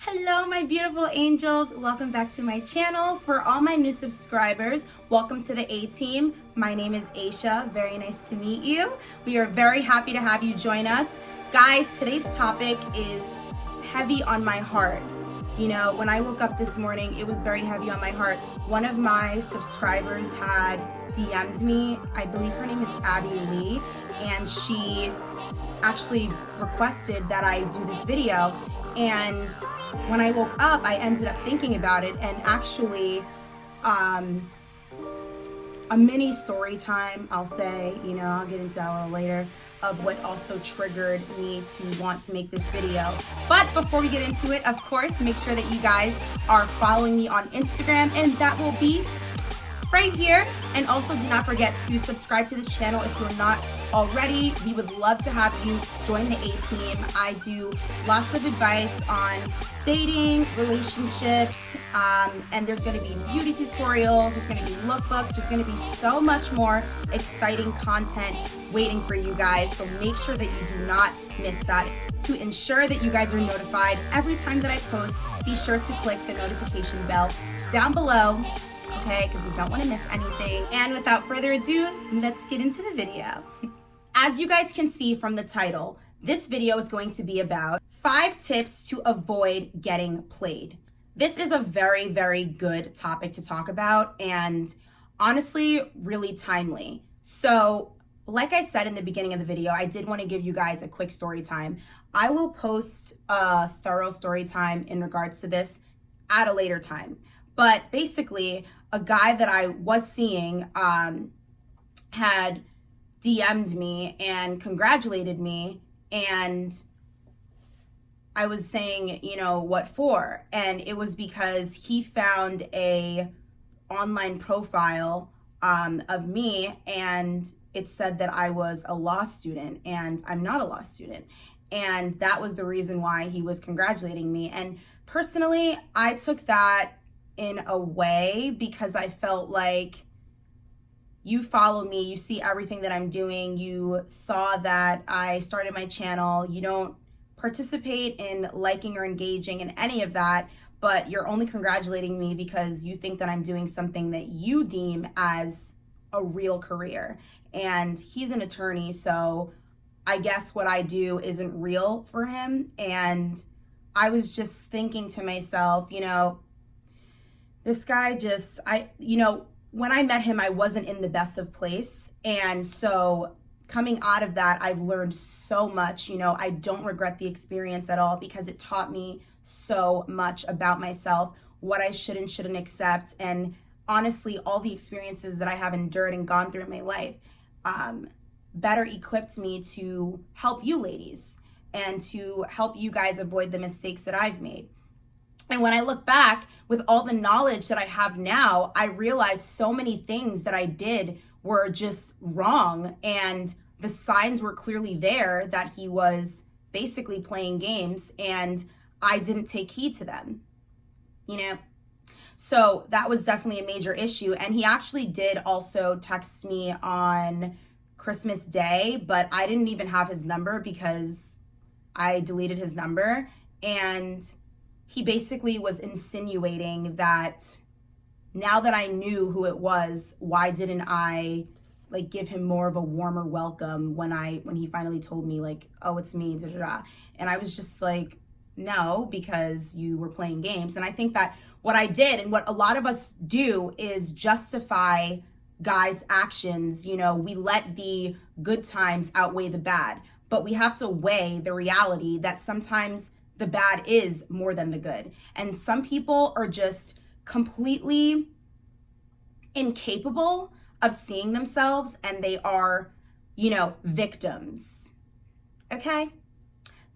Hello, my beautiful angels. Welcome back to my channel. For all my new subscribers, welcome to the A-Team. My name is Asha. Very nice to meet you. We are very happy to have you join us. Guys, today's topic is heavy on my heart. You know, when I woke up this morning, it was very heavy on my heart. One of my subscribers had DM'd me. I believe her name is Abby Lee, and she actually requested that I do this video. And when I woke up, I ended up thinking about it, and actually a mini story time, I'll say, you know, I'll get into that a little later, of what also triggered me to want to make this video. But before we get into it, of course, make sure that you guys are following me on Instagram, and that will be right here. And also do not forget to subscribe to this channel if you're not already. We would love to have you join the A-Team. I do lots of advice on dating, relationships, and there's going to be beauty tutorials, there's going to be lookbooks, there's going to be so much more exciting content waiting for you guys. So make sure that you do not miss that. To ensure that you guys are notified every time that I post, be sure to click the notification bell down below. Okay, because we don't want to miss anything. And without further ado, let's get into the video. As you guys can see from the title, this video is going to be about 5 tips to avoid getting played. This is a very, very good topic to talk about, and honestly, really timely. So, like I said in the beginning of the video, I did want to give you guys a quick story time. I will post a thorough story time in regards to this at a later time. But basically, a guy that I was seeing had DM'd me and congratulated me, and I was saying, you know, what for? And it was because he found a online profile of me, and it said that I was a law student, and I'm not a law student. And that was the reason why he was congratulating me. And personally, I took that in a way because I felt like you follow me, you see everything that I'm doing, you saw that I started my channel, you don't participate in liking or engaging in any of that, but you're only congratulating me because you think that I'm doing something that you deem as a real career. And he's an attorney, so I guess what I do isn't real for him. And I was just thinking to myself, you know, this guy just, when I met him, I wasn't in the best of place. And so coming out of that, I've learned so much. You know, I don't regret the experience at all because it taught me so much about myself, what I should and shouldn't accept. And honestly, all the experiences that I have endured and gone through in my life better equipped me to help you ladies and to help you guys avoid the mistakes that I've made. And when I look back with all the knowledge that I have now, I realize so many things that I did were just wrong. And the signs were clearly there that he was basically playing games, and I didn't take heed to them, you know? So that was definitely a major issue. And he actually did also text me on Christmas Day, but I didn't even have his number because I deleted his number. And he basically was insinuating that now that I knew who it was, why didn't I like give him more of a warmer welcome when he finally told me like, oh, it's me, da da da. And I was just like, no, because you were playing games. And I think that what I did and what a lot of us do is justify guys' actions. You know, we let the good times outweigh the bad, but we have to weigh the reality that sometimes the bad is more than the good. And some people are just completely incapable of seeing themselves, and they are, you know, victims. Okay?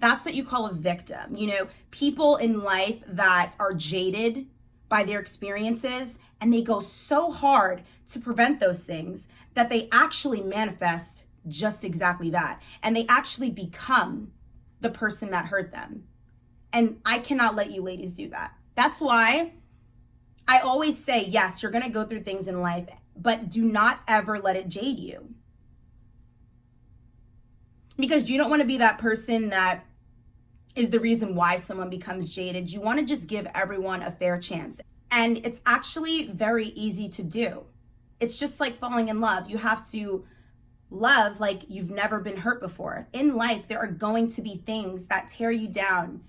That's what you call a victim. You know, people in life that are jaded by their experiences, and they go so hard to prevent those things that they actually manifest just exactly that. And they actually become the person that hurt them. And I cannot let you ladies do that. That's why I always say, yes, you're going to go through things in life, but do not ever let it jade you. Because you don't want to be that person that is the reason why someone becomes jaded. You want to just give everyone a fair chance. And it's actually very easy to do. It's just like falling in love. You have to love like you've never been hurt before. In life, there are going to be things that tear you down,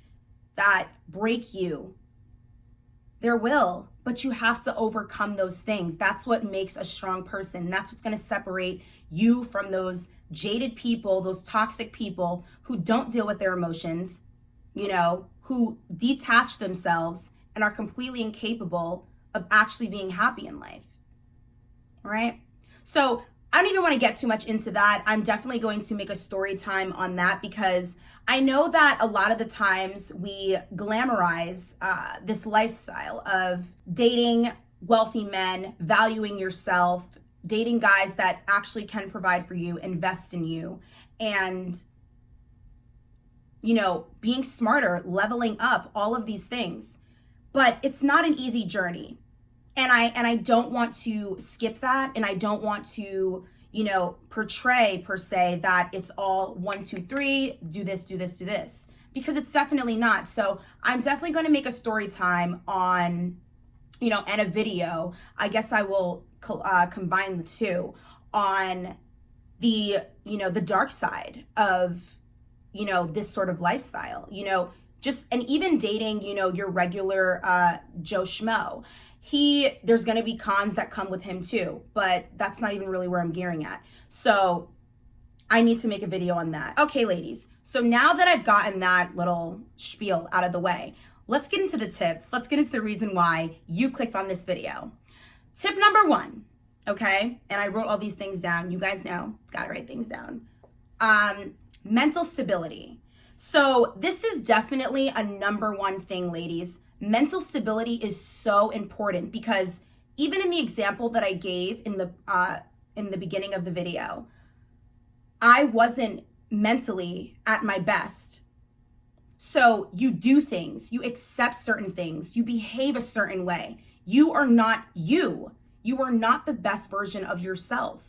that break you. There will, but you have to overcome those things. That's what makes a strong person. That's what's going to separate you from those jaded people, those toxic people who don't deal with their emotions, who detach themselves and are completely incapable of actually being happy in life. Right? So I don't even want to get too much into that. I'm definitely going to make a story time on that because I know that a lot of the times we glamorize this lifestyle of dating wealthy men, valuing yourself, dating guys that actually can provide for you, invest in you, and being smarter, leveling up, all of these things. But it's not an easy journey. And I don't want to skip that, and I don't want to, portray per se that it's all 1, 2, 3, do this, do this, do this, because it's definitely not. So I'm definitely going to make a story time on, and a video. I guess I will combine the two on the, the dark side of, this sort of lifestyle, and even dating, your regular Joe Schmo. There's going to be cons that come with him too, but that's not even really where I'm gearing at. So I need to make a video on that. Okay, ladies. So now that I've gotten that little spiel out of the way, let's get into the tips. Let's get into the reason why you clicked on this video. Tip number 1, okay? And I wrote all these things down. You guys know, gotta write things down. Mental stability. So this is definitely a number 1 thing, ladies. Mental stability is so important because even in the example that I gave in the beginning of the video, I wasn't mentally at my best. So you do things, you accept certain things, you behave a certain way. You are not you. You are not the best version of yourself.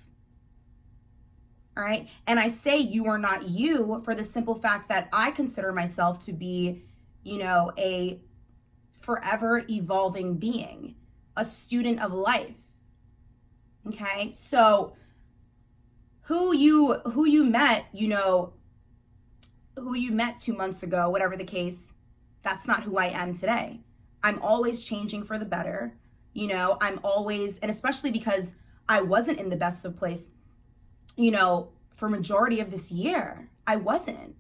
All right. And I say you are not you for the simple fact that I consider myself to be, a forever evolving being, a student of life. Okay. So who you met, who you met 2 months ago, whatever the case, that's not who I am today. I'm always changing for the better. I'm always, and especially because I wasn't in the best of place, for majority of this year, I wasn't.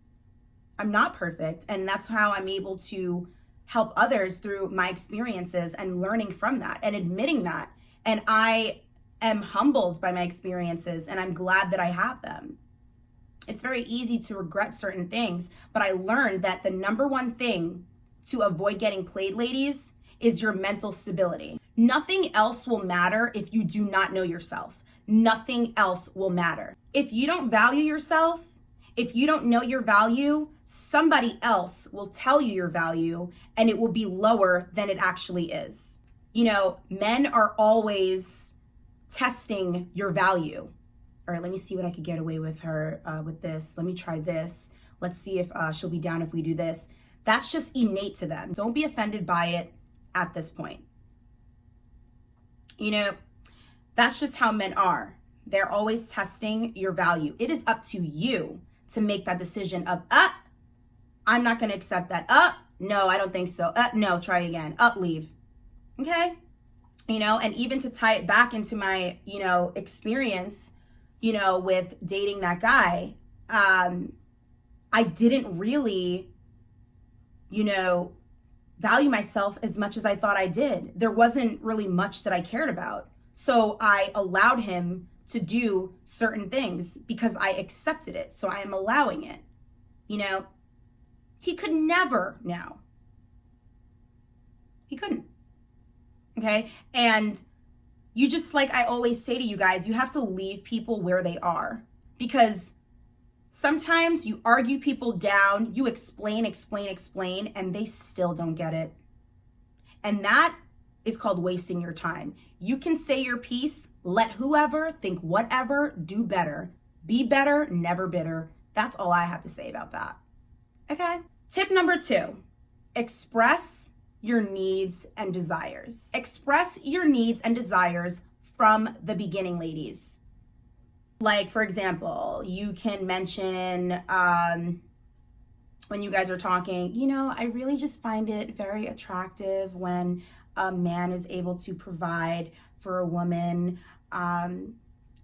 I'm not perfect. And that's how I'm able to help others through my experiences and learning from that and admitting that. And I am humbled by my experiences and I'm glad that I have them. It's very easy to regret certain things, but I learned that the number 1 thing to avoid getting played, ladies, is your mental stability. Nothing else will matter if you do not know yourself. Nothing else will matter. If you don't value yourself, if you don't know your value, somebody else will tell you your value and it will be lower than it actually is. Men are always testing your value. All right, let me see what I could get away with her with this. Let me try this. Let's see if she'll be down if we do this. That's just innate to them. Don't be offended by it at this point. That's just how men are. They're always testing your value. It is up to you to make that decision of, I'm not going to accept that. No, I don't think so. No, try again. Leave. Okay? And even to tie it back into my, experience, with dating that guy, I didn't really, value myself as much as I thought I did. There wasn't really much that I cared about. So I allowed him to do certain things because I accepted it. So I am allowing it. He could never now. He couldn't. Okay. And you just, like I always say to you guys, you have to leave people where they are, because sometimes you argue people down, you explain, and they still don't get it. And that is called wasting your time. You can say your piece, let whoever think whatever, do better, be better, never bitter. That's all I have to say about that. Okay. Tip number 2, express your needs and desires. Express your needs and desires from the beginning, ladies. Like, for example, you can mention when you guys are talking, you know, I really just find it very attractive when a man is able to provide for a woman.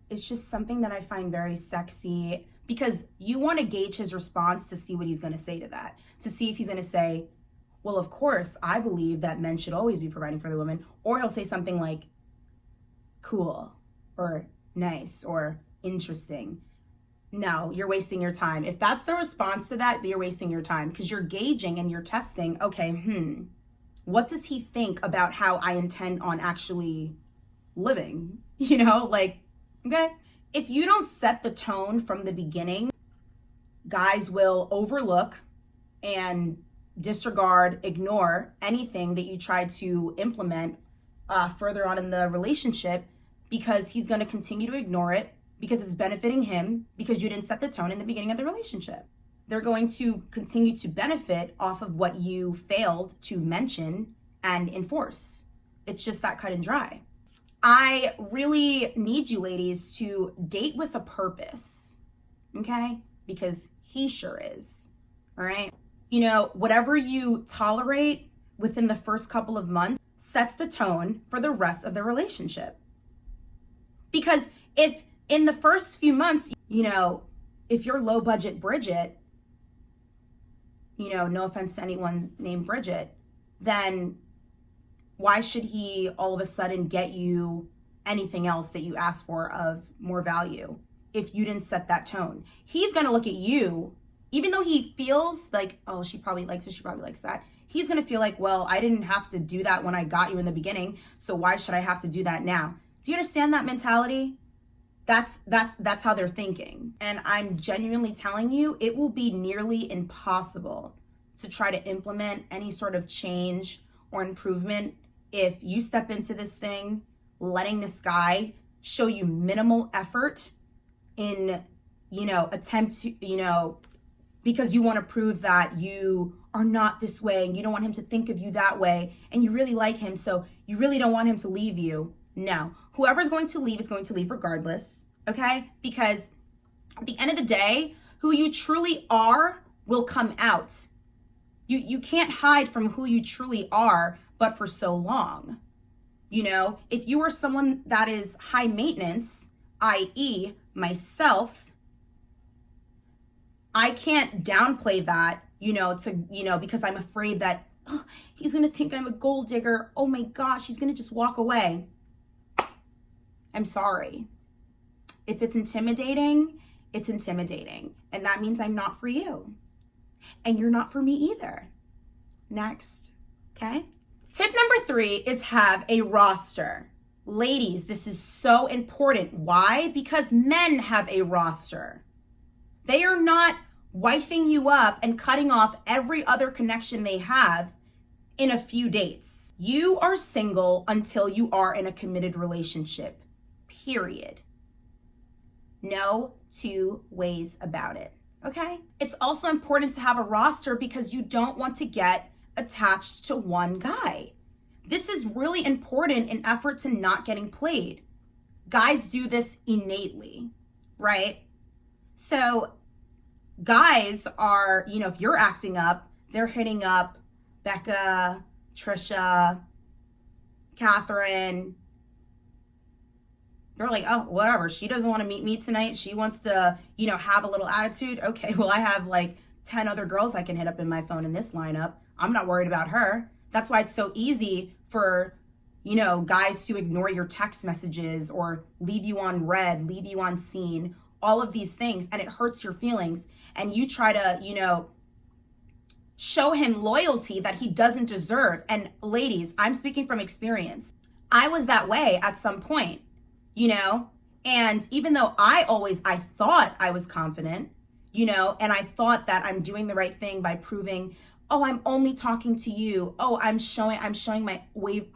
It's just something that I find very sexy, because you want to gauge his response to see what he's going to say to that, to see if he's going to say, well, of course, I believe that men should always be providing for the woman. Or he'll say something like, cool, or nice, or interesting. No, you're wasting your time. If that's the response to that, you're wasting your time, because you're gauging and you're testing, okay, what does he think about how I intend on actually living? You know, like, okay. If you don't set the tone from the beginning, guys will overlook and disregard, ignore anything that you try to implement further on in the relationship, because he's going to continue to ignore it because it's benefiting him, because you didn't set the tone in the beginning of the relationship. They're going to continue to benefit off of what you failed to mention and enforce. It's just that cut and dry. I really need you ladies to date with a purpose, okay? Because he sure is, all right? You know, whatever you tolerate within the first couple of months sets the tone for the rest of the relationship. Because if in the first few months, you know, if you're low budget Bridget, you know, no offense to anyone named Bridget, then why should he all of a sudden get you anything else that you ask for of more value if you didn't set that tone? He's going to look at you, even though he feels like, oh, she probably likes this, she probably likes that. He's going to feel like, well, I didn't have to do that when I got you in the beginning, so why should I have to do that now? Do you understand that mentality? That's how they're thinking. And I'm genuinely telling you, it will be nearly impossible to try to implement any sort of change or improvement if you step into this thing letting this guy show you minimal effort in, you know, attempt to, you know, because you want to prove that you are not this way and you don't want him to think of you that way, and you really like him, so you really don't want him to leave you. No, whoever's going to leave is going to leave regardless, okay? Because at the end of the day, who you truly are will come out. You can't hide from who you truly are, but for so long. You know, if you are someone that is high maintenance, i.e. myself, I can't downplay that, you know, because I'm afraid that, oh, he's going to think I'm a gold digger. Oh my gosh, he's going to just walk away. I'm sorry. If it's intimidating, it's intimidating. And that means I'm not for you. And you're not for me either. Next, okay? Tip number 3 is have a roster. Ladies, this is so important. Why? Because men have a roster. They are not wifing you up and cutting off every other connection they have in a few dates. You are single until you are in a committed relationship, period. No two ways about it, okay? It's also important to have a roster because you don't want to get attached to one guy. This is really important in effort to not getting played. Guys do this innately, right? So guys are, you know, if you're acting up, they're hitting up Becca, Trisha, Catherine. They're like, oh, whatever. She doesn't want to meet me tonight. She wants to, you know, have a little attitude. Okay, well, I have like 10 other girls I can hit up in my phone in this lineup. I'm not worried about her. That's why it's so easy for, you know, guys to ignore your text messages or leave you on red, leave you on seen, all of these things. And it hurts your feelings. And you try to, you know, show him loyalty that he doesn't deserve. And ladies, I'm speaking from experience. I was that way at some point, you know, and even though I thought I was confident, you know, and I thought that I'm doing the right thing by proving, oh, I'm only talking to you. Oh, I'm showing my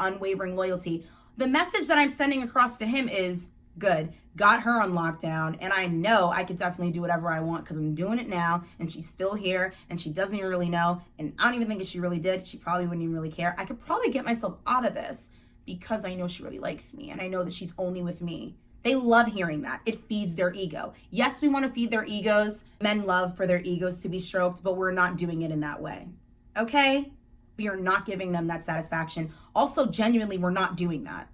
unwavering loyalty. The message that I'm sending across to him is, Good. Got her on lockdown, and I know I could definitely do whatever I want because I'm doing it now, and she's still here, and she doesn't even really know, and I don't even think if she really did, she probably wouldn't even really care. I could probably get myself out of this because I know she really likes me, and I know that she's only with me. They love hearing that. It feeds their ego. Yes, we want to feed their egos. Men love for their egos to be stroked, but we're not doing it in that way. Okay? We are not giving them that satisfaction. Also, genuinely, we're not doing that.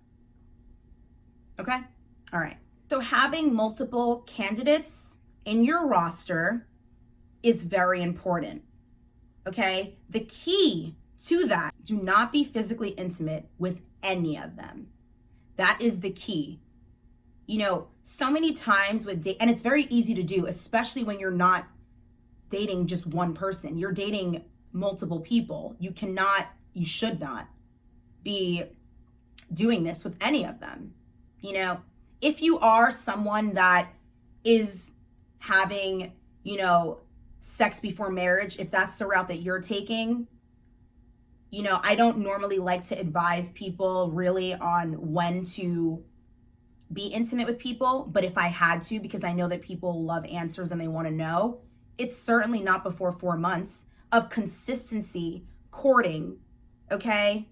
Okay? All right. So having multiple candidates in your roster is very important. Okay? The key to that, do not be physically intimate with any of them. That is the key. You know, so many times with and it's very easy to do, especially when you're not dating just one person. You're dating multiple people. You should not be doing this with any of them. You know, if you are someone that is having, you know, sex before marriage, if that's the route that you're taking, you know, I don't normally like to advise people really on when to be intimate with people, but if I had to, because I know that people love answers and they want to know, it's certainly not before 4 months of consistency, courting, okay?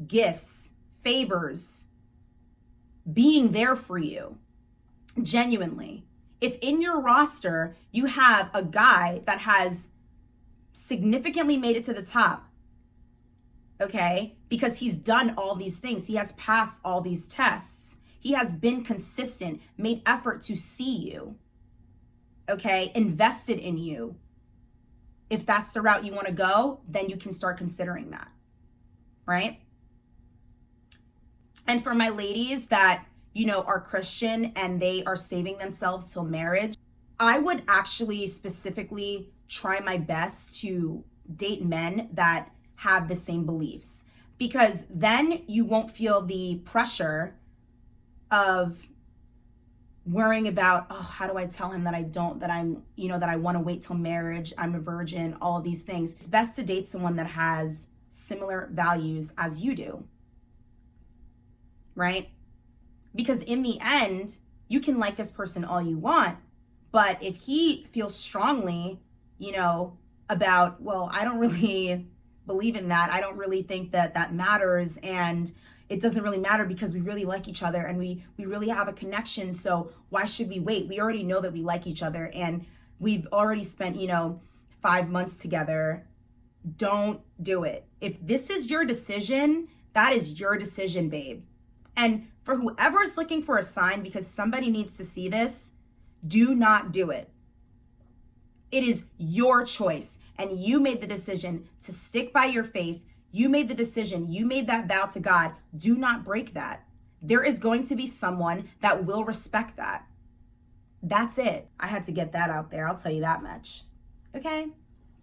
Gifts, favors, being there for you, genuinely. If in your roster you have a guy that has significantly made it to the top, okay, because he's done all these things, he has passed all these tests, he has been consistent, made effort to see you, okay, invested in you. If that's the route you want to go, then you can start considering that, right? And for my ladies that, you know, are Christian and they are saving themselves till marriage, I would actually specifically try my best to date men that have the same beliefs, because then you won't feel the pressure of worrying about, oh, how do I tell him that I want to wait till marriage, I'm a virgin, all of these things. It's best to date someone that has similar values as you do, right? Because in the end, you can like this person all you want, but if he feels strongly, you know, about, well, I don't really believe in that, I don't really think that that matters, and it doesn't really matter because we really like each other and we really have a connection. So why should we wait? We already know that we like each other and we've already spent, you know, 5 months together. Don't do it. If this is your decision, that is your decision, babe. And for whoever is looking for a sign because somebody needs to see this, do not do it. It is your choice. And you made the decision to stick by your faith. You made the decision. You made that vow to God. Do not break that. There is going to be someone that will respect that. That's it. I had to get that out there. I'll tell you that much. Okay?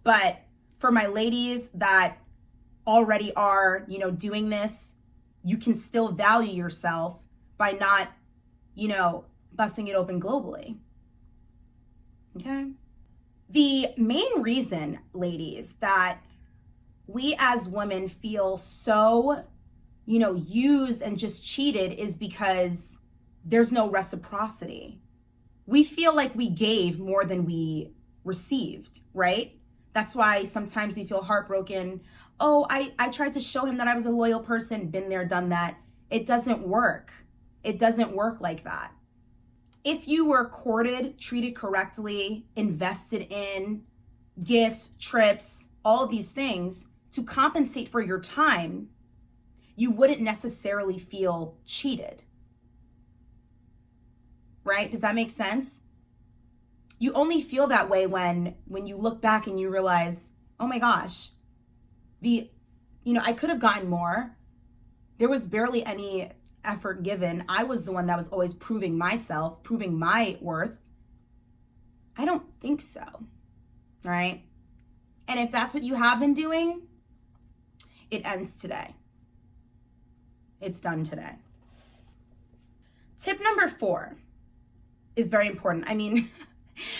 But for my ladies that already are, you know, doing this, you can still value yourself by not, you know, busting it open globally. Okay? The main reason, ladies, that we as women feel so, you know, used and just cheated is because there's no reciprocity. We feel like we gave more than we received, right? That's why sometimes we feel heartbroken. Oh, I tried to show him that I was a loyal person, been there, done that. It doesn't work. It doesn't work like that. If you were courted, treated correctly, invested in gifts, trips, all of these things to compensate for your time, you wouldn't necessarily feel cheated. Right? Does that make sense? You only feel that way when you look back and you realize, oh my gosh, I could have gotten more. There was barely any effort given. I was the one that was always proving myself, proving my worth. I don't think so. Right? And if that's what you have been doing, it ends today. It's done today. Tip number 4 is very important. I mean,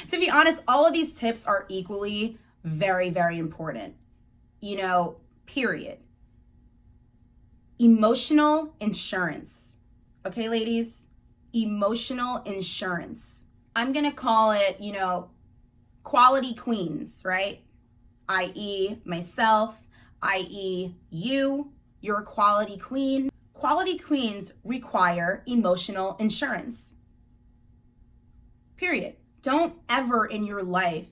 to be honest, all of these tips are equally very, very important. You know, period. Emotional insurance. Okay, ladies? emotional insurance. I'm gonna call it, quality queens, right? i.e. myself, i.e. you're a quality queen. Quality queens require emotional insurance. Period. Don't ever in your life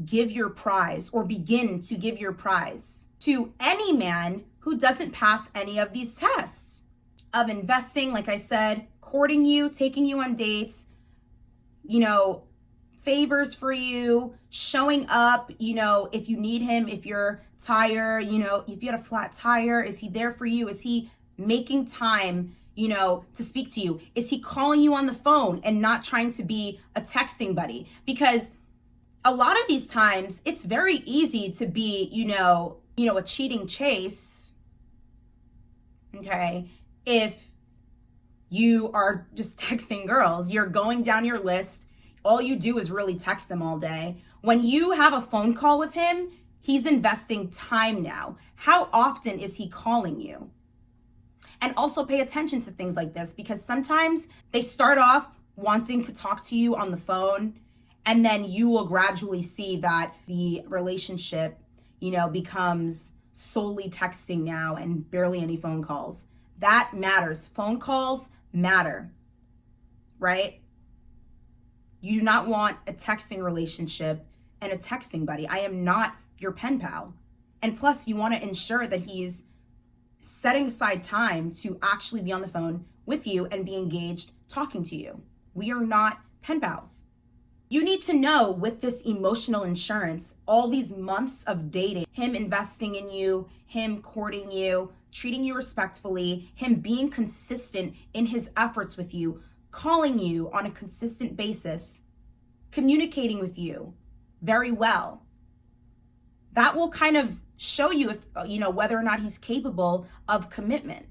give your prize or begin to give your prize to any man who doesn't pass any of these tests of investing, like I said, courting you, taking you on dates, favors for you, showing up, if you need him, if you're tired, if you had a flat tire, is he there for you? Is he making time, to speak to you? Is he calling you on the phone and not trying to be a texting buddy? Because a lot of these times it's very easy to be, a cheating chase. Okay. If you are just texting girls, you're going down your list. All you do is really text them all day. When you have a phone call with him, he's investing time now. How often is he calling you? And also pay attention to things like this, because sometimes they start off wanting to talk to you on the phone, and then you will gradually see that the relationship, becomes solely texting now and barely any phone calls. That matters. Phone calls matter, right? You do not want a texting relationship and a texting buddy. I am not your pen pal. And plus, you want to ensure that he's setting aside time to actually be on the phone with you and be engaged talking to you. We are not pen pals. You need to know, with this emotional insurance, all these months of dating, him investing in you, him courting you, treating you respectfully, him being consistent in his efforts with you, calling you on a consistent basis, communicating with you very well. That will kind of show you if, whether or not he's capable of commitment.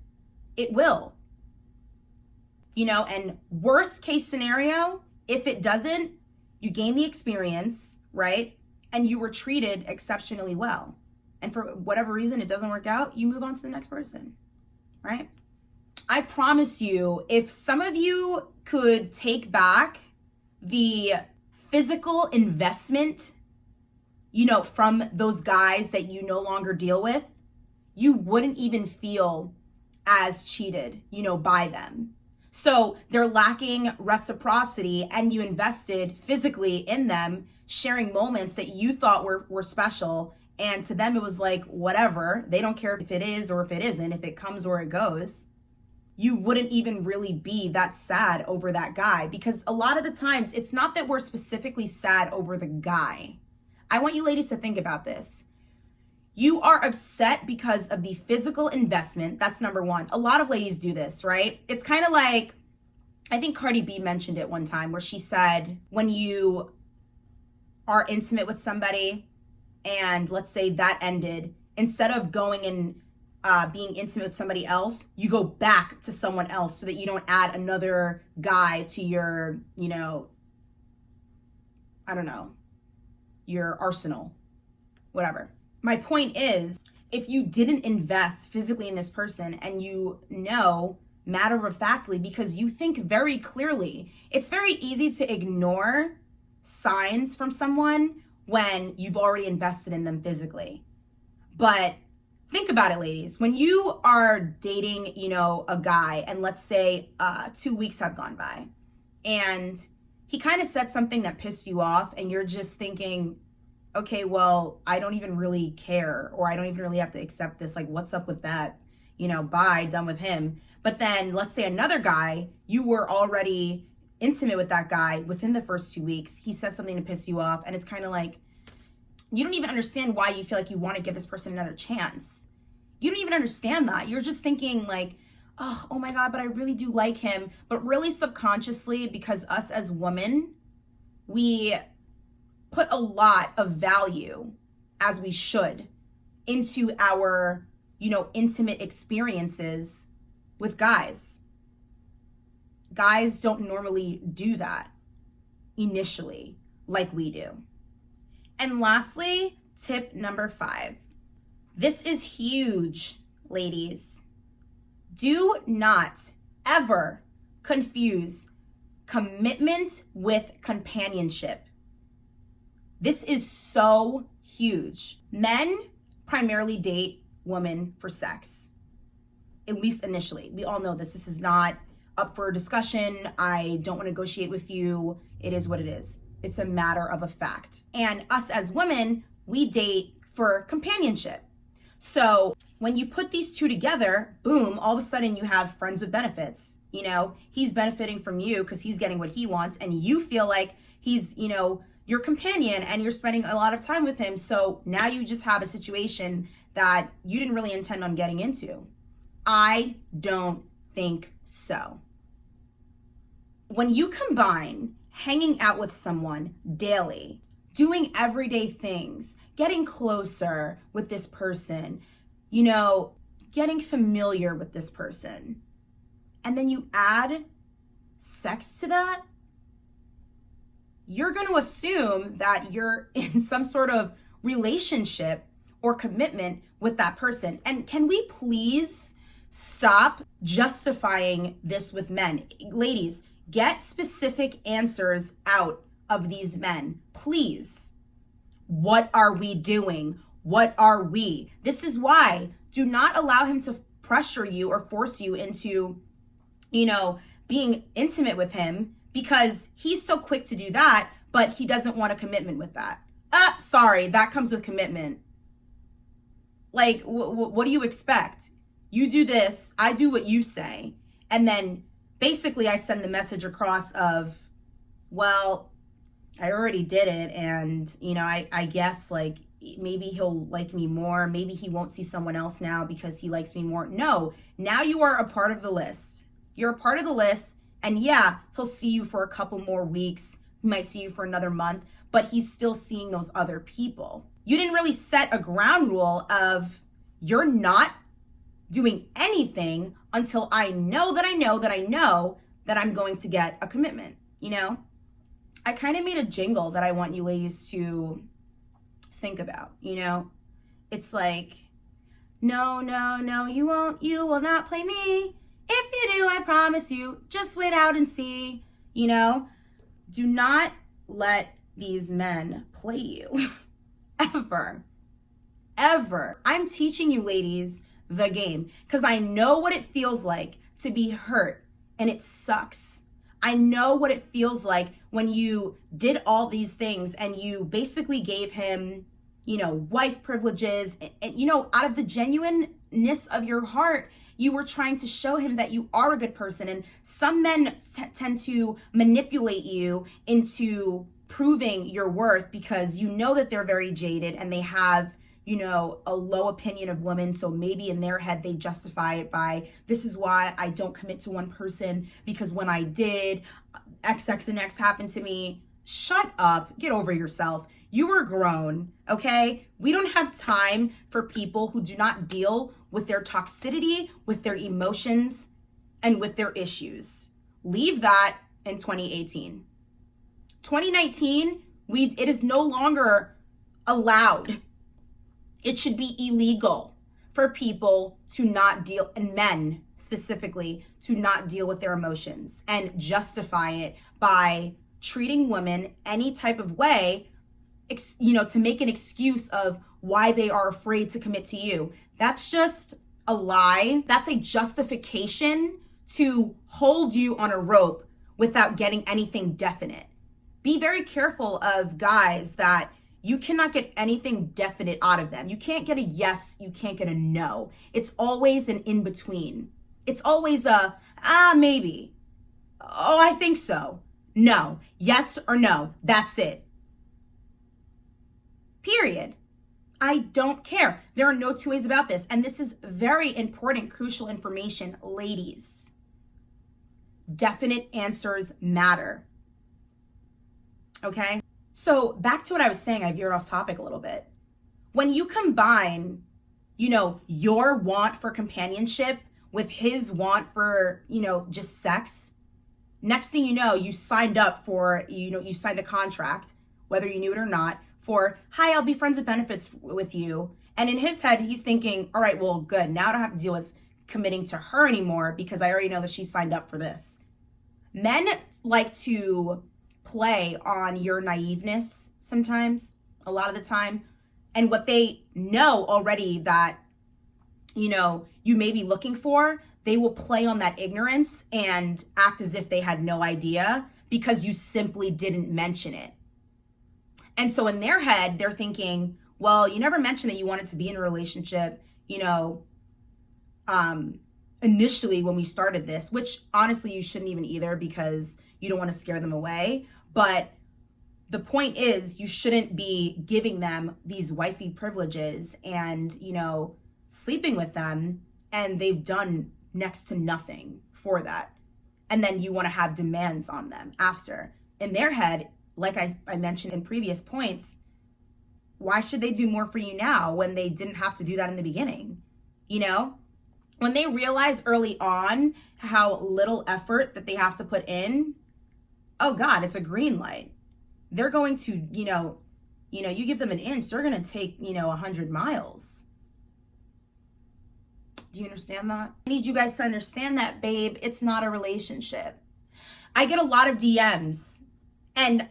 It will. And worst case scenario, if it doesn't, you gain the experience, right? And you were treated exceptionally well. And for whatever reason, it doesn't work out, you move on to the next person, right? I promise you, if some of you could take back the physical investment, from those guys that you no longer deal with, you wouldn't even feel as cheated, by them. So they're lacking reciprocity, and you invested physically in them, sharing moments that you thought were special. And to them, it was like, whatever. They don't care if it is or if it isn't, if it comes or it goes. You wouldn't even really be that sad over that guy, because a lot of the times it's not that we're specifically sad over the guy. I want you ladies to think about this. You are upset because of the physical investment. That's number one. A lot of ladies do this, right? It's kind of like, I think Cardi B mentioned it one time, where she said, when you are intimate with somebody and let's say that ended, instead of going and being intimate with somebody else, you go back to someone else so that you don't add another guy to your, your arsenal, whatever. My point is, if you didn't invest physically in this person and matter of factly, because you think very clearly, it's very easy to ignore signs from someone when you've already invested in them physically. But think about it, ladies. When you are dating, a guy, and let's say 2 weeks have gone by and he kind of said something that pissed you off, and you're just thinking, okay, well, I don't even really care, or I don't even really have to accept this. Like, what's up with that? Bye, done with him. But then let's say another guy, you were already intimate with that guy within the first 2 weeks. He says something to piss you off, and it's kind of like, you don't even understand why you feel like you want to give this person another chance. You don't even understand that. You're just thinking like, oh my God, but I really do like him. But really subconsciously, because us as women, we put a lot of value, as we should, into our, intimate experiences with guys. Guys don't normally do that initially like we do. And lastly, tip number 5. This is huge, ladies. Do not ever confuse commitment with companionship. This is so huge. Men primarily date women for sex, at least initially. We all know this. This is not up for discussion. I don't want to negotiate with you. It is what it is. It's a matter of a fact. And us as women, we date for companionship. So when you put these two together, boom, all of a sudden you have friends with benefits. You know, he's benefiting from you because he's getting what he wants, and you feel like he's, you know, your companion and you're spending a lot of time with him. So now you just have a situation that you didn't really intend on getting into. I don't think so. When you combine hanging out with someone daily, doing everyday things, getting closer with this person, you know, getting familiar with this person, and then you add sex to that, you're going to assume that you're in some sort of relationship or commitment with that person. And can we please stop justifying this with men? Ladies, get specific answers out of these men, please. What are we doing? What are we? This is why do not allow him to pressure you or force you into, you know, being intimate with him, because he's so quick to do that, but he doesn't want a commitment with that. Sorry, that comes with commitment. Like, what do you expect? You do this, I do what you say, and then basically I send the message across of, well, I already did it, and, you know, I guess, like, maybe he'll like me more. Maybe he won't see someone else now because he likes me more. No, now you are a part of the list. You're a part of the list, and yeah, he'll see you for a couple more weeks. He might see you for another month, but he's still seeing those other people. You didn't really set a ground rule of you're not doing anything until I know that I know that I know that I'm going to get a commitment. You know, I kind of made a jingle that I want you ladies to think about. You know, it's like, no, no, no, you won't, you will not play me. If you do, I promise you, just wait out and see. You know, do not let these men play you. Ever. Ever. I'm teaching you ladies the game because I know what it feels like to be hurt, and it sucks. I know what it feels like when you did all these things and you basically gave him, you know, wife privileges, and you know, out of the genuineness of your heart, you were trying to show him that you are a good person. And some men tend to manipulate you into proving your worth because you know that they're very jaded and they have, you know, a low opinion of women. So maybe in their head, they justify it by, this is why I don't commit to one person, because when I did, X, X, and X happened to me. Shut up. Get over yourself. You were grown, okay? We don't have time for people who do not deal with their toxicity, with their emotions, and with their issues. Leave that in 2018. 2019, it is no longer allowed. It should be illegal for people to not deal, and men specifically, to not deal with their emotions and justify it by treating women any type of way, you know, to make an excuse of why they are afraid to commit to you. That's just a lie. That's a justification to hold you on a rope without getting anything definite. Be very careful of guys that you cannot get anything definite out of them. You can't get a yes, you can't get a no. It's always an in-between. It's always a, maybe. Oh, I think so. No, yes or no, that's it. Period. I don't care. There are no two ways about this. And this is very important, crucial information, ladies. Definite answers matter. Okay? So back to what I was saying, I veered off topic a little bit. When you combine, you know, your want for companionship with his want for, you know, just sex, next thing you know, you signed up for, you know, you signed a contract, whether you knew it or not, for, hi, I'll be friends with benefits with you. And in his head, he's thinking, all right, well, good. Now I don't have to deal with committing to her anymore because I already know that she signed up for this. Men like to play on your naiveness sometimes, a lot of the time, and what they know already that, you may be looking for, they will play on that ignorance and act as if they had no idea because you simply didn't mention it. And so in their head, they're thinking, well, you never mentioned that you wanted to be in a relationship, initially when we started this, which honestly you shouldn't even either because you don't want to scare them away. But the point is, you shouldn't be giving them these wifey privileges and, sleeping with them, and they've done next to nothing for that. And then you want to have demands on them after. In their head, like I mentioned in previous points, why should they do more for you now when they didn't have to do that in the beginning? When they realize early on how little effort that they have to put in, oh God, it's a green light. They're going to, you give them an inch, they're going to take, 100 miles. Do you understand that? I need you guys to understand that, babe, it's not a relationship. I get a lot of DMs and,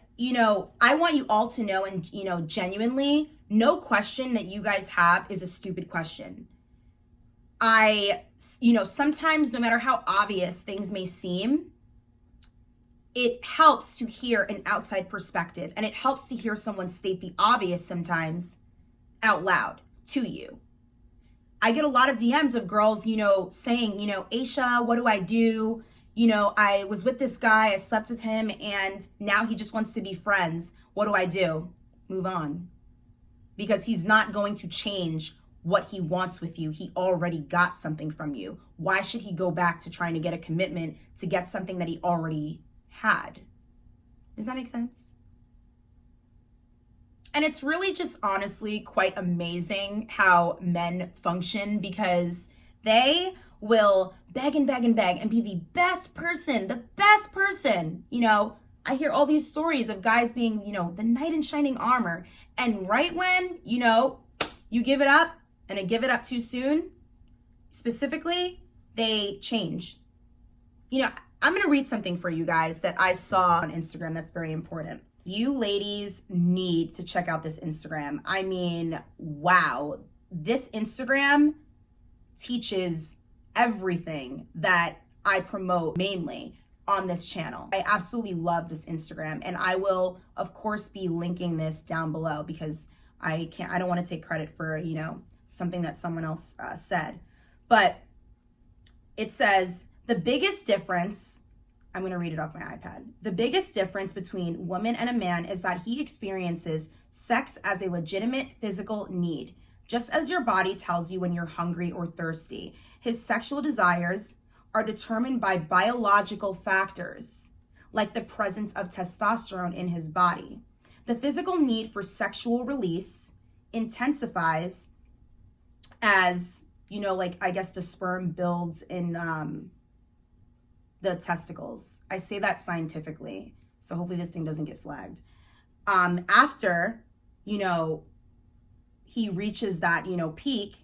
I want you all to know and, genuinely, no question that you guys have is a stupid question. Sometimes no matter how obvious things may seem, it helps to hear an outside perspective and it helps to hear someone state the obvious sometimes out loud to you. I get a lot of DMs of girls, saying, Asha, what do I do? I was with this guy, I slept with him, and now he just wants to be friends. What do I do? Move on. Because he's not going to change what he wants with you. He already got something from you. Why should he go back to trying to get a commitment to get something that he already had? Does that make sense? And it's really just honestly quite amazing how men function because they will beg and beg and beg and be the best person. I hear all these stories of guys being, the knight in shining armor. And right when, you give it up and they give it up too soon, specifically, they change. I'm going to read something for you guys that I saw on Instagram that's very important. You ladies need to check out this Instagram. I mean, wow. This Instagram teaches everything that I promote mainly on this channel. I absolutely love this Instagram, and I will, of course, be linking this down below because I don't want to take credit for, something that someone else said. But it says, the biggest difference, I'm going to read it off my iPad. The biggest difference between woman and a man is that he experiences sex as a legitimate physical need. Just as your body tells you when you're hungry or thirsty, his sexual desires are determined by biological factors, like the presence of testosterone in his body. The physical need for sexual release intensifies as, I guess the sperm builds in the testicles. I say that scientifically, so hopefully this thing doesn't get flagged. After, he reaches that, peak,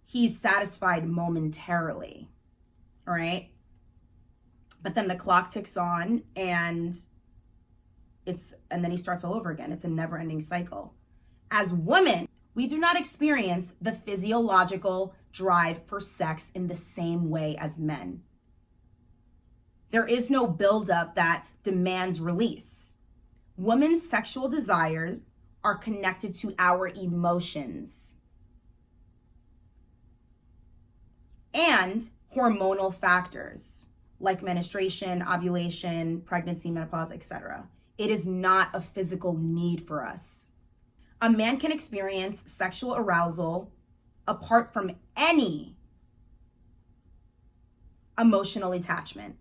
he's satisfied momentarily, all right? But then the clock ticks on and then he starts all over again. It's a never-ending cycle. As women, we do not experience the physiological drive for sex in the same way as men. There is no buildup that demands release. Women's sexual desires are connected to our emotions and hormonal factors like menstruation, ovulation, pregnancy, menopause, etc. It is not a physical need for us. A man can experience sexual arousal apart from any emotional attachment.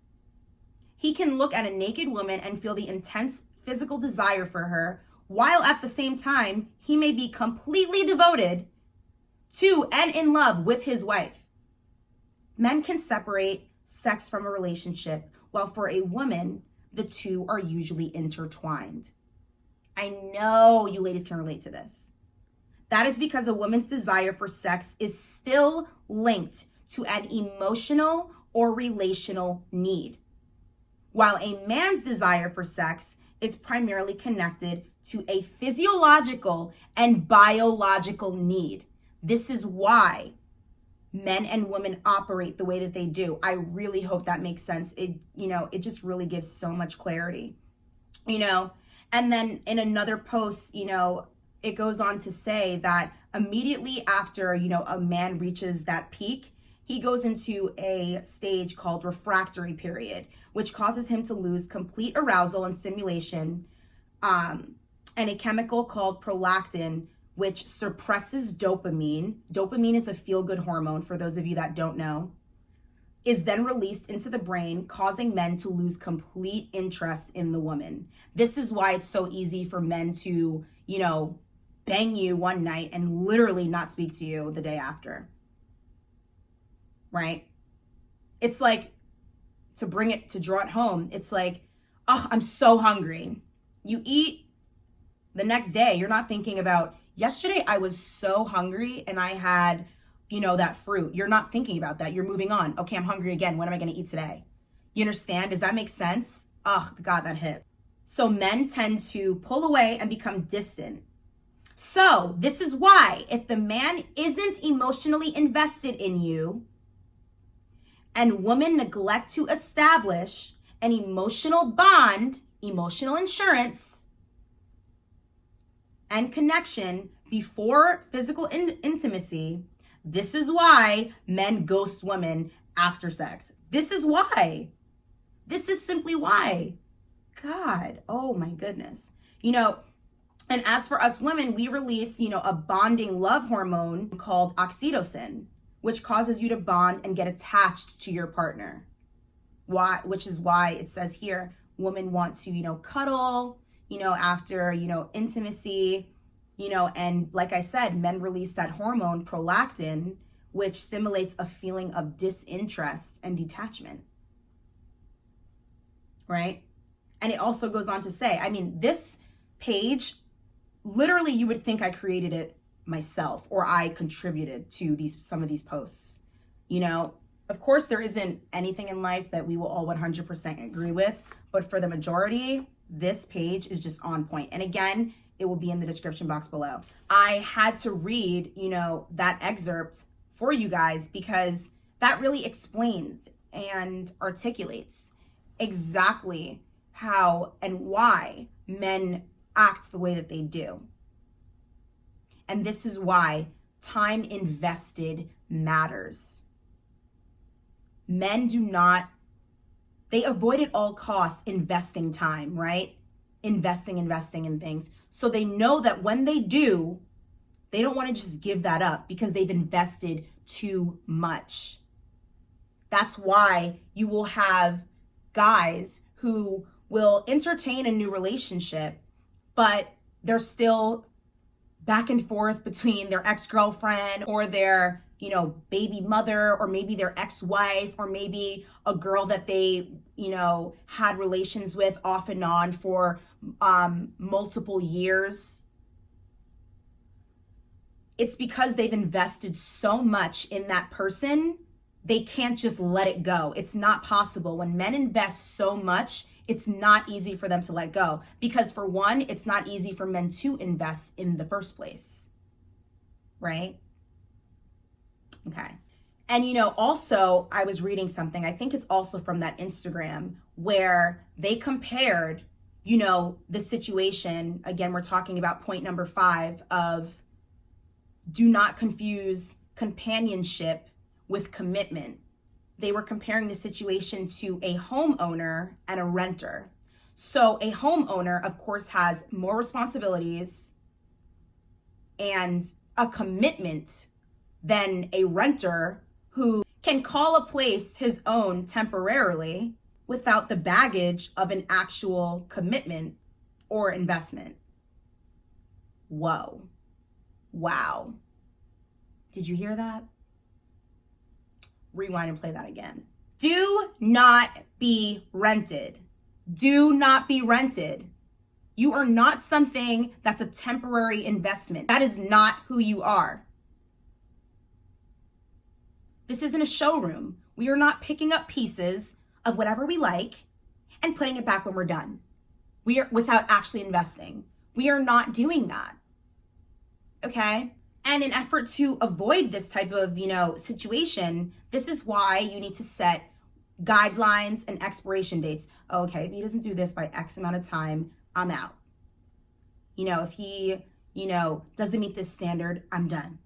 He can look at a naked woman and feel the intense physical desire for her, while at the same time, he may be completely devoted to and in love with his wife. Men can separate sex from a relationship, while for a woman, the two are usually intertwined. I know you ladies can relate to this. That is because a woman's desire for sex is still linked to an emotional or relational need, while a man's desire for sex is primarily connected to a physiological and biological need. This is why men and women operate the way that they do. I really hope that makes sense. It just really gives so much clarity, And then in another post, it goes on to say that immediately after, a man reaches that peak, he goes into a stage called refractory period, which causes him to lose complete arousal and stimulation, and a chemical called prolactin, which suppresses dopamine. Dopamine is a feel-good hormone, for those of you that don't know, is then released into the brain, causing men to lose complete interest in the woman. This is why it's so easy for men to, bang you one night and literally not speak to you the day after. Right? It's like, to draw it home, it's like, oh, I'm so hungry. You eat, the next day, you're not thinking about, yesterday I was so hungry and I had, that fruit. You're not thinking about that. You're moving on. Okay, I'm hungry again. What am I going to eat today? You understand? Does that make sense? Oh, God, that hit. So men tend to pull away and become distant. So this is why if the man isn't emotionally invested in you and women neglect to establish an emotional bond, emotional insurance, and connection before physical intimacy, this is why men ghost women after sex. This is why. This is simply why. God, oh my goodness. And as for us women, we release, a bonding love hormone called oxytocin, which causes you to bond and get attached to your partner. Why? Which is why it says here, women want to, cuddle, after, intimacy, and like I said, men release that hormone prolactin, which stimulates a feeling of disinterest and detachment. Right? And it also goes on to say, this page, literally you would think I created it myself or I contributed to some of these posts. Of course, there isn't anything in life that we will all 100% agree with, but for the majority, this page is just on point. And again, it will be in the description box below. I had to read, that excerpt for you guys because that really explains and articulates exactly how and why men act the way that they do. And this is why time invested matters. Men they avoid at all costs investing time, right? Investing in things. So they know that when they do, they don't want to just give that up because they've invested too much. That's why you will have guys who will entertain a new relationship, but they're still back and forth between their ex-girlfriend or their, baby mother, or maybe their ex-wife, or maybe a girl that they, had relations with off and on for multiple years. It's because they've invested so much in that person, they can't just let it go. It's not possible. When men invest so much, it's not easy for them to let go. Because for one, it's not easy for men to invest in the first place. Right? Okay. And also I was reading something, I think it's also from that Instagram, where they compared, the situation, again, we're talking about point number 5 of do not confuse companionship with commitment. They were comparing the situation to a homeowner and a renter. So a homeowner, of course, has more responsibilities and a commitment than a renter who can call a place his own temporarily without the baggage of an actual commitment or investment. Whoa. Wow. Did you hear that? Rewind and play that again. Do not be rented. Do not be rented. You are not something that's a temporary investment. That is not who you are. This isn't a showroom. We are not picking up pieces of whatever we like and putting it back when we're done. We are without actually investing. We are not doing that. Okay? And in effort to avoid this type of, situation, this is why you need to set guidelines and expiration dates. Okay, if he doesn't do this by X amount of time, I'm out. If he, doesn't meet this standard, I'm done.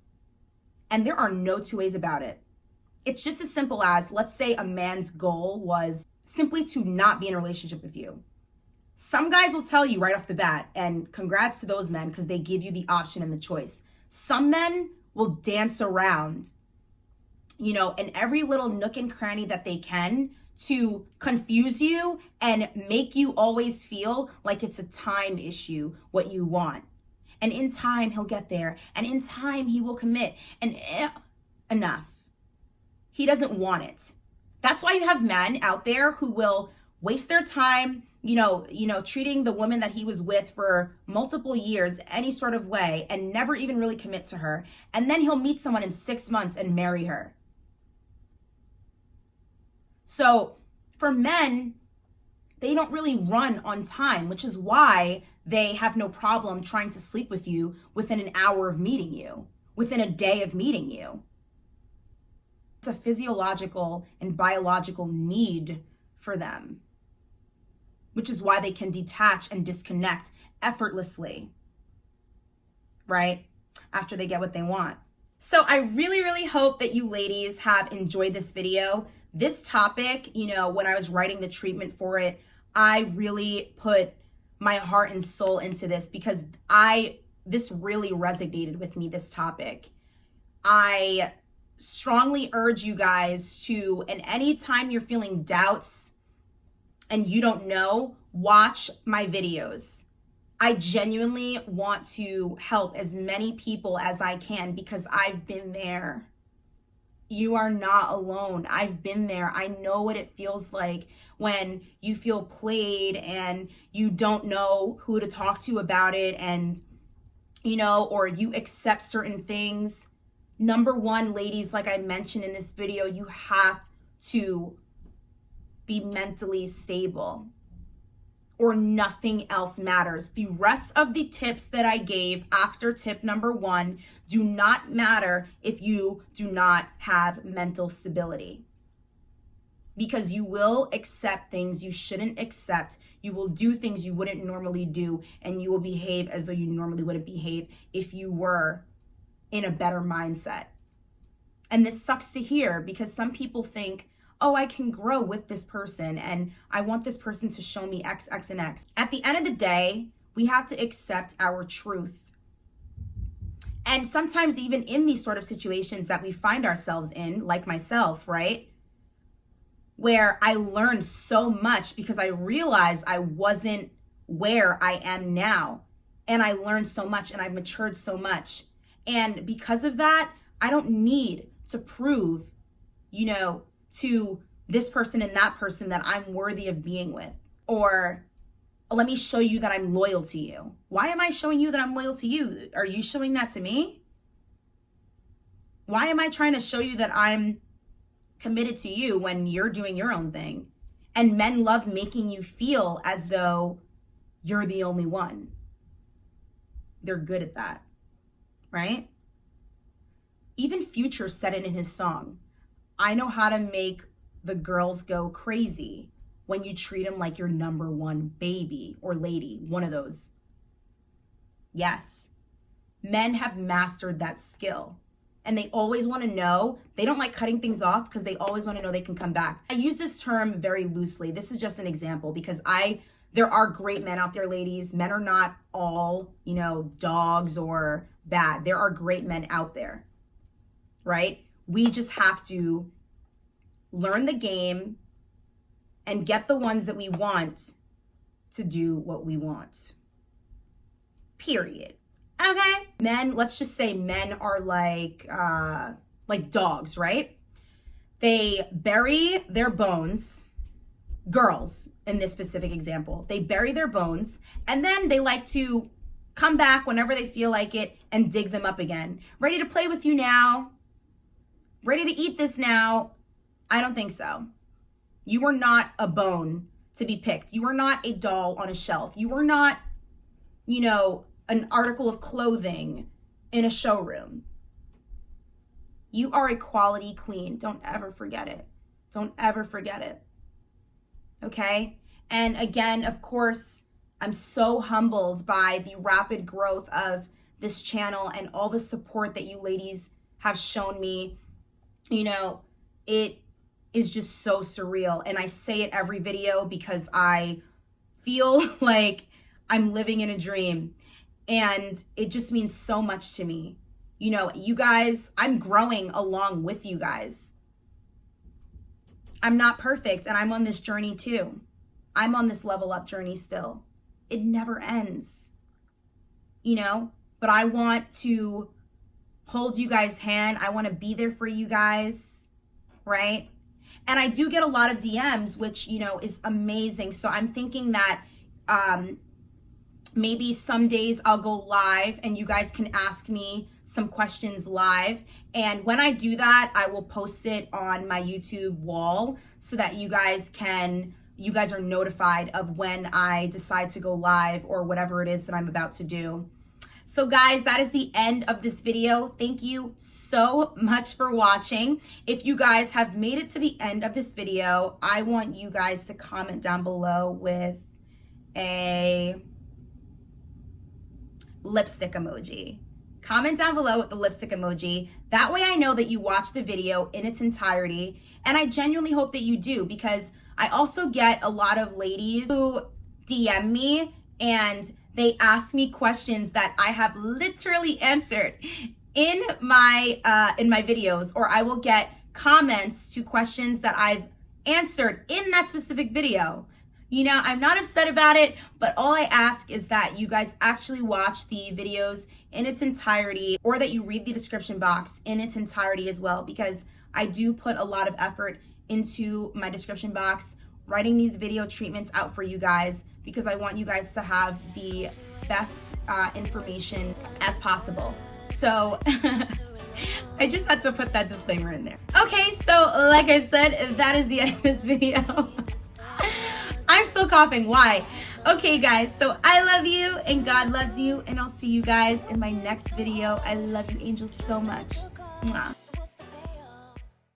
And there are no two ways about it. It's just as simple as, let's say a man's goal was simply to not be in a relationship with you. Some guys will tell you right off the bat, and congrats to those men because they give you the option and the choice. Some men will dance around, in every little nook and cranny that they can to confuse you and make you always feel like it's a time issue, what you want. And in time, he'll get there. And in time, he will commit. And enough. He doesn't want it. That's why you have men out there who will waste their time, treating the woman that he was with for multiple years any sort of way and never even really commit to her. And then he'll meet someone in 6 months and marry her. So for men, they don't really run on time, which is why they have no problem trying to sleep with you within an hour of meeting you, within a day of meeting you. It's a physiological and biological need for them, which is why they can detach and disconnect effortlessly, right? After they get what they want. So I really, really hope that you ladies have enjoyed this video. This topic, when I was writing the treatment for it, I really put my heart and soul into this because this really resonated with me, this topic. I strongly urge you guys to, and anytime you're feeling doubts and you don't know, watch my videos. I genuinely want to help as many people as I can because I've been there. You are not alone. I've been there. I know what it feels like when you feel played and you don't know who to talk to about it and, or you accept certain things. Number one, ladies, like I mentioned in this video, you have to be mentally stable or nothing else matters. The rest of the tips that I gave after tip number 1 do not matter if you do not have mental stability. Because you will accept things you shouldn't accept. You will do things you wouldn't normally do, and you will behave as though you normally wouldn't behave if you were in a better mindset. And this sucks to hear because some people think, oh, I can grow with this person and I want this person to show me X, X, and X. At the end of the day, we have to accept our truth. And sometimes even in these sort of situations that we find ourselves in, like myself, right? Where I learned so much because I realized I wasn't where I am now. And I learned so much and I've matured so much. And because of that, I don't need to prove, to this person and that person that I'm worthy of being with. Or let me show you that I'm loyal to you. Why am I showing you that I'm loyal to you? Are you showing that to me? Why am I trying to show you that I'm committed to you when you're doing your own thing? And men love making you feel as though you're the only one. They're good at that, right? Even Future said it in his song. I know how to make the girls go crazy when you treat them like your number one baby or lady, one of those. Yes, men have mastered that skill and they always want to know. They don't like cutting things off because they always want to know they can come back. I use this term very loosely. This is just an example because there are great men out there, ladies. Men are not all, dogs or bad. There are great men out there, right? We just have to learn the game and get the ones that we want to do what we want. Period. Okay? Men, let's just say men are like dogs, right? They bury their bones. Girls, in this specific example, they bury their bones and then they like to come back whenever they feel like it and dig them up again. Ready to play with you now. ready to eat this now? I don't think so. You are not a bone to be picked. You are not a doll on a shelf. You are not, you know, an article of clothing in a showroom. You are a quality queen. Don't ever forget it. Don't ever forget it. Okay? And again, of course, I'm so humbled by the rapid growth of this channel and all the support that you ladies have shown me. You know, it is just so surreal. And I say it every video because I feel like I'm living in a dream. And it just means so much to me. You know, you guys, I'm growing along with you guys. I'm not perfect, and I'm on this journey too. I'm on this level up journey still. It never ends, you know, but I want to hold you guys' hand. I want to be there for you guys, right? And I do get a lot of DMs, which, you know, is amazing. So I'm thinking that maybe some days I'll go live and you guys can ask me some questions live. And when I do that, I will post it on my YouTube wall so that you guys are notified of when I decide to go live or whatever it is that I'm about to do. So guys, that is the end of this video. Thank you so much for watching. If you guys have made it to the end of this video, I want you guys to comment down below with a lipstick emoji. Comment down below with the lipstick emoji. That way I know that you watched the video in its entirety. And I genuinely hope that you do, because I also get a lot of ladies who DM me and they ask me questions that I have literally answered in my videos, or I will get comments to questions that I've answered in that specific video. You know, I'm not upset about it, but all I ask is that you guys actually watch the videos in its entirety, or that you read the description box in its entirety as well, because I do put a lot of effort into my description box, writing these video treatments out for you guys, because I want you guys to have the best information as possible. So I just had to put that disclaimer in there. Okay, so like I said, that is the end of this video. I'm still coughing. Why? Okay, guys, so I love you and God loves you, and I'll see you guys in my next video. I love you, angels, so much. Mwah.